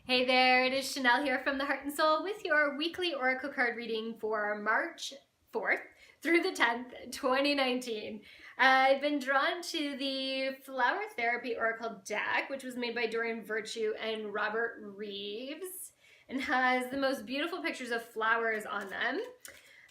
Hey there, it is Shanel here from the Heart and Soul with your weekly Oracle card reading for March 4th through the 10th, 2019. I've been drawn to the Flower Therapy Oracle deck, which was made by Dorian Virtue and Robert Reeves, and has the most beautiful pictures of flowers on them.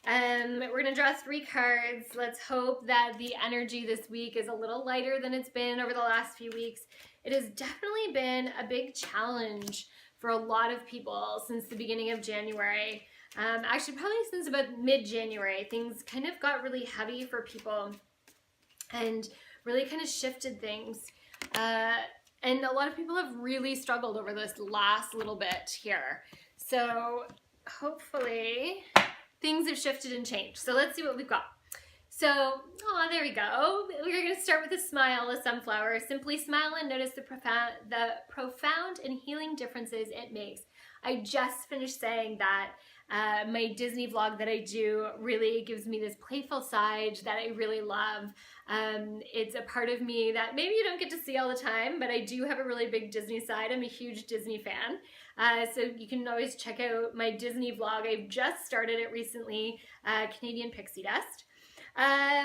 We're going to draw 3 cards. Let's hope that the energy this week is a little lighter than it's been over the last few weeks. It has definitely been a big challenge for a lot of people since the beginning of January. Actually, probably since about mid-January, things kind of got really heavy for people and really kind of shifted things. And a lot of people have really struggled over this last little bit here. So hopefully things have shifted and changed. So let's see what we've got. So, there we go. We're going to start with a smile, a sunflower. Simply smile and notice the profound and healing differences it makes. I just finished saying that my Disney vlog that I do really gives me this playful side that I really love. It's a part of me that maybe you don't get to see all the time, but I do have a really big Disney side. I'm a huge Disney fan. So you can always check out my Disney vlog. I've just started it recently, Canadian Pixie Dust.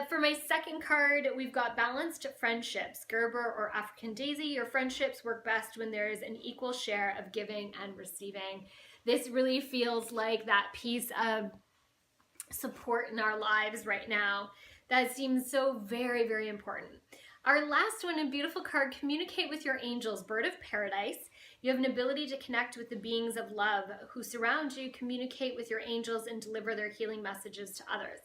For my second card, we've got Balanced Friendships. Gerber or African Daisy, your friendships work best when there is an equal share of giving and receiving. This really feels like that piece of support in our lives right now that seems so very, very important. Our last one, a beautiful card, Communicate with Your Angels, Bird of Paradise. You have an ability to connect with the beings of love who surround you, communicate with your angels, and deliver their healing messages to others.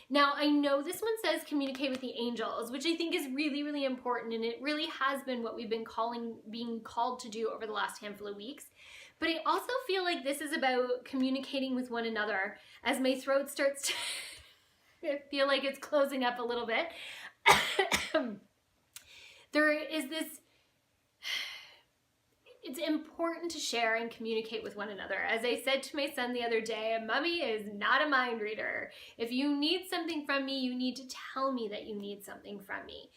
Now, I know this one says communicate with the angels, which I think is really, really important, and it really has been what we've been being called to do over the last handful of weeks. But I also feel like this is about communicating with one another as my throat starts to feel like it's closing up a little bit. There is this, it's important to share and communicate with one another. As I said to my son the other day, Mommy is not a mind reader. If you need something from me, you need to tell me that you need something from me.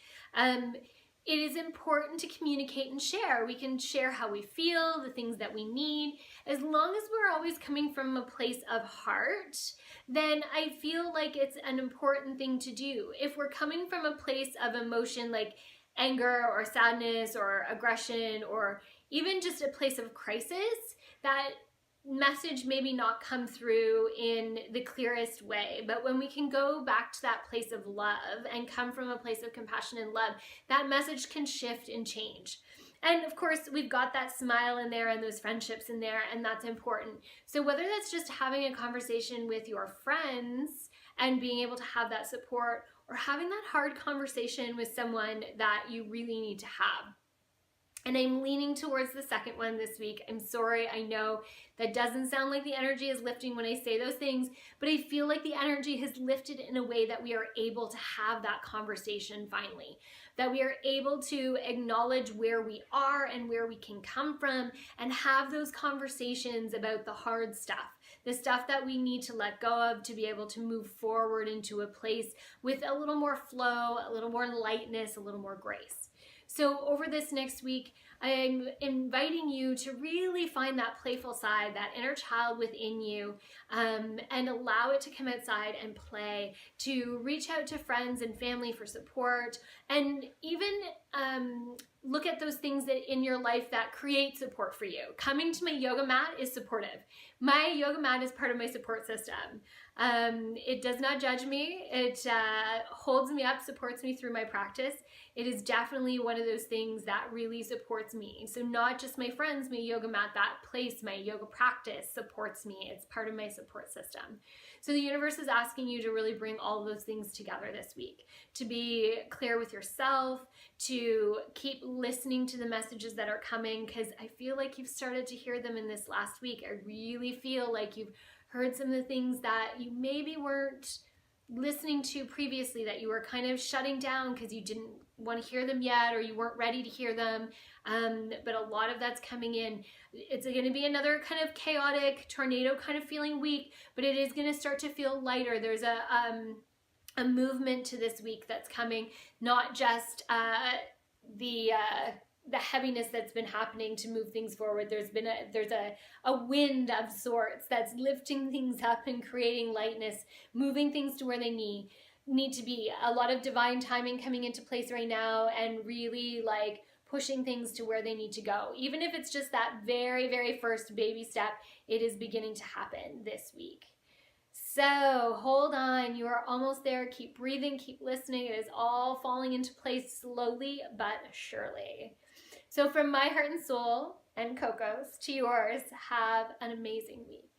It is important to communicate and share. We can share how we feel, the things that we need. As long as we're always coming from a place of heart, then I feel like it's an important thing to do. If we're coming from a place of emotion like anger or sadness or aggression or even just a place of crisis, that message maybe not come through in the clearest way. But when we can go back to that place of love and come from a place of compassion and love, that message can shift and change. And of course, we've got that smile in there and those friendships in there, and that's important. So whether that's just having a conversation with your friends and being able to have that support, or having that hard conversation with someone that you really need to have. And I'm leaning towards the second one this week. I'm sorry, I know that doesn't sound like the energy is lifting when I say those things, but I feel like the energy has lifted in a way that we are able to have that conversation finally. That we are able to acknowledge where we are and where we can come from and have those conversations about the hard stuff. The stuff that we need to let go of to be able to move forward into a place with a little more flow, a little more lightness, a little more grace. So over this next week, I'm inviting you to really find that playful side, that inner child within you, and allow it to come outside and play, to reach out to friends and family for support, and even look at those things that in your life that create support for you. Coming to my yoga mat is supportive. My yoga mat is part of my support system. It does not judge me. It holds me up, supports me through my practice. It is definitely one of those things that really supports me. So not just my friends, my yoga mat, that place, my yoga practice supports me. It's part of my support system. So the universe is asking you to really bring all of those things together this week, to be clear with yourself, to keep listening to the messages that are coming, because I feel like you've started to hear them in this last week. I really feel like you've heard some of the things that you maybe weren't listening to previously, that you were kind of shutting down because you didn't want to hear them yet, or you weren't ready to hear them. But a lot of that's coming in. It's going to be another kind of chaotic tornado kind of feeling week, but it is going to start to feel lighter. There's a movement to this week that's coming, not just the the heaviness that's been happening to move things forward. There's a wind of sorts that's lifting things up and creating lightness, moving things to where they need to be. A lot of divine timing coming into place right now, and really like pushing things to where they need to go. Even if it's just that very, very first baby step, it is beginning to happen this week. So hold on, you are almost there. Keep breathing, keep listening. It is all falling into place slowly but surely. So from my heart and soul and Coco's to yours, have an amazing week.